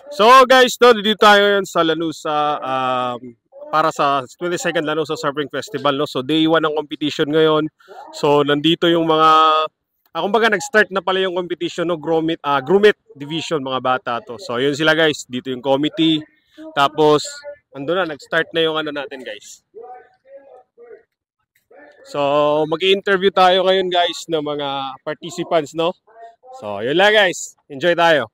So guys, dito tayo ngayon sa Lanusa para sa 22nd Lanusa Surfing Festival. No? So day 1 ng competition ngayon. So nandito yung mga, kumbaga nag-start na pala yung competition, no? Grumit Division, mga bata to. So yun sila guys, dito yung committee. Tapos ando na, nag-start na yung ano natin guys. So mag-i-interview tayo ngayon guys ng mga participants, no? So yun lang guys, enjoy tayo.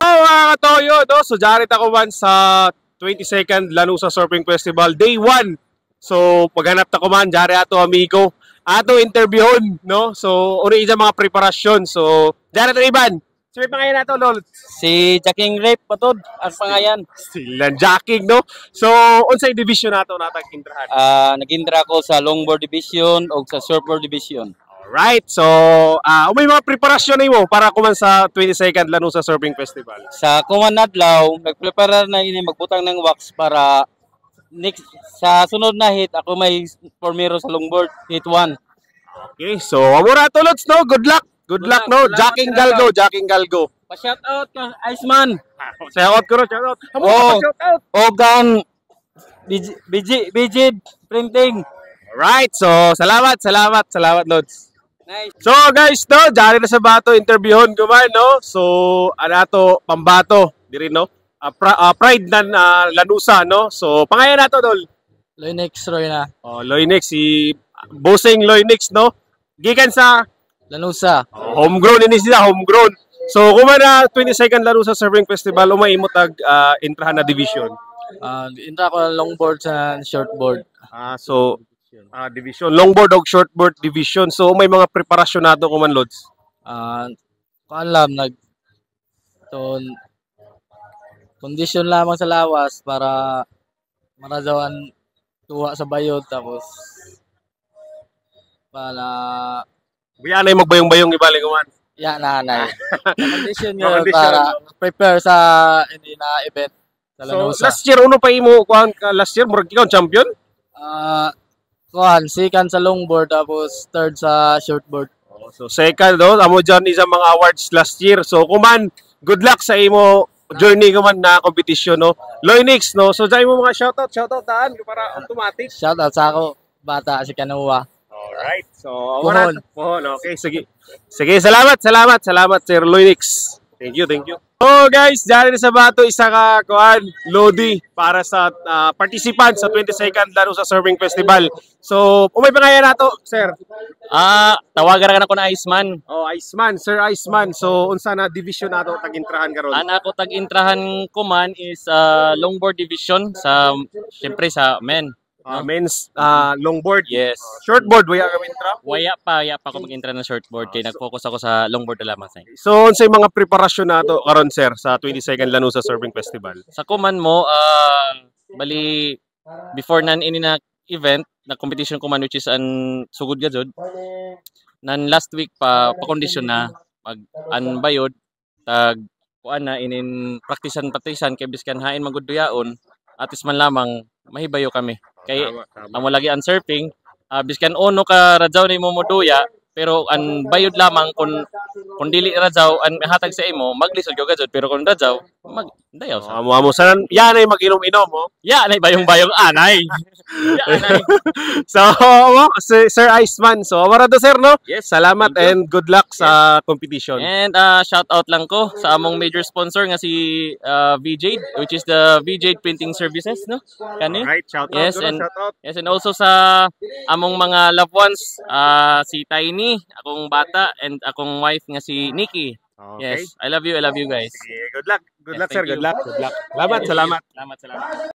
Mga katoyo, no? So jarit ako man sa 22nd Lanusa Surfing Festival Day 1. So paghanap ta ko man jari ato amigo ato interviewon, no? So uri isa mga preparasyon. So jari to Iban. So may pangalan nato lol. Si Jacking Rape patod ang pangayan. Sila Jacking, no? So unsay division nato natag intrahan? Nag-intra ko sa longboard division o sa surfboard division. Alright, so may mga preparasyon na mo para kuman sa 22nd Lanusa Surfing Festival. Sa kuman adlaw, nagprepare na ini magbutang ng wax para next sa sunod na hit ako may formero sa longboard hit 1. Okay, so amura to lods, no? Good luck. Good luck, no? Jacking Galgo, Jacking Galgo. Pa-shout out ka Iceman. Shout out ko, shout out. Shout out. Ogan BG printing. Alright, so salamat lods. Nice. So guys, no, jari na sa bato, interviewon ko man, no? So, anato, pambato, diri, no? Pride ng Lanusa, no? So, pangalan nato, dol? Loinex Roy na. Oh, Loinex, si Bossing Loinex, no? Gikan sa Lanusa. Homegrown ini sila, homegrown. So, kumana 22nd Lanusa Surfing Festival, umaimot intrahan na division. Intra ko longboard sa shortboard. Division, longboard o shortboard division. So may mga preparasyon nato kuman lods. Alam condition lamang sa lawas para marajawan tuwa sa bayod tapos para buya na magbayong-bayong ibalik kuman. Ya nanay. Condition yun para prepare sa hindi na event sa Lanusa. So last year uno pa imo kuan ka last year murag ikaw champion? Second sa longboard tapos third sa shortboard. So second do, amo dyan isa mga awards last year. So kuman, good luck sa imo journey kuman na competition, no. Loinex, no. So dyan mo mga shoutout daan para automatic. Shoutout sa ako bata si Kanuwa. Alright. So Pohon. Okay, sige. Sige, salamat Sir Loinex. Thank you. So guys, dyan sa bato isa ka kuan Lodi para sa participants sa 22nd Lanusa Surfing Festival. So, umay pangalan nato, sir? Tawagan ra ko na Iceman. Oh, Iceman, Sir Iceman. So, unsa na division nato tag-intrahan karon? Ana ko tag-intrahan ko man is longboard division sa syempre sa men. Men's longboard. Yes. Shortboard waya ka intra? Waya pa ako mag-intra ng shortboard kay nag-focus ako sa longboard na lamang. So, unsay mga preparasyon nato karon, sir, sa 22nd Lanusa Surfing Festival? Sa kuman mo bali before nan ini na event na competition kuman which is an sugod gajud nan last week pa condition na mag bayod tag kuan na inin praktisan kay biskan hain magudyaon atis man lamang mahibayo kami kay amo lagi ang surfing biskan ono ka radyaw ni mo moduya pero an bayod lamang kung dili radyaw an hatag sa imo maglisod gyud gajud pero kung radyaw magdayaw sa amo sanan yanay mag-inom-inom mo. Anay bayong anay. Anay. So, Sir Iceman. So, marado sir, no? Yes. Salamat and good luck sa competition. And shout out lang ko sa among major sponsor nga si VJ which is the VJ Printing Services, no? Kani? Alright, shout out. Yes, and also sa among mga loved ones si Tiny, akong bata and akong wife nga si Nikki. Okay. Yes, I love you guys. Sige, good luck. Good luck, sir. Thank you. Good luck. Salamat. Salamat.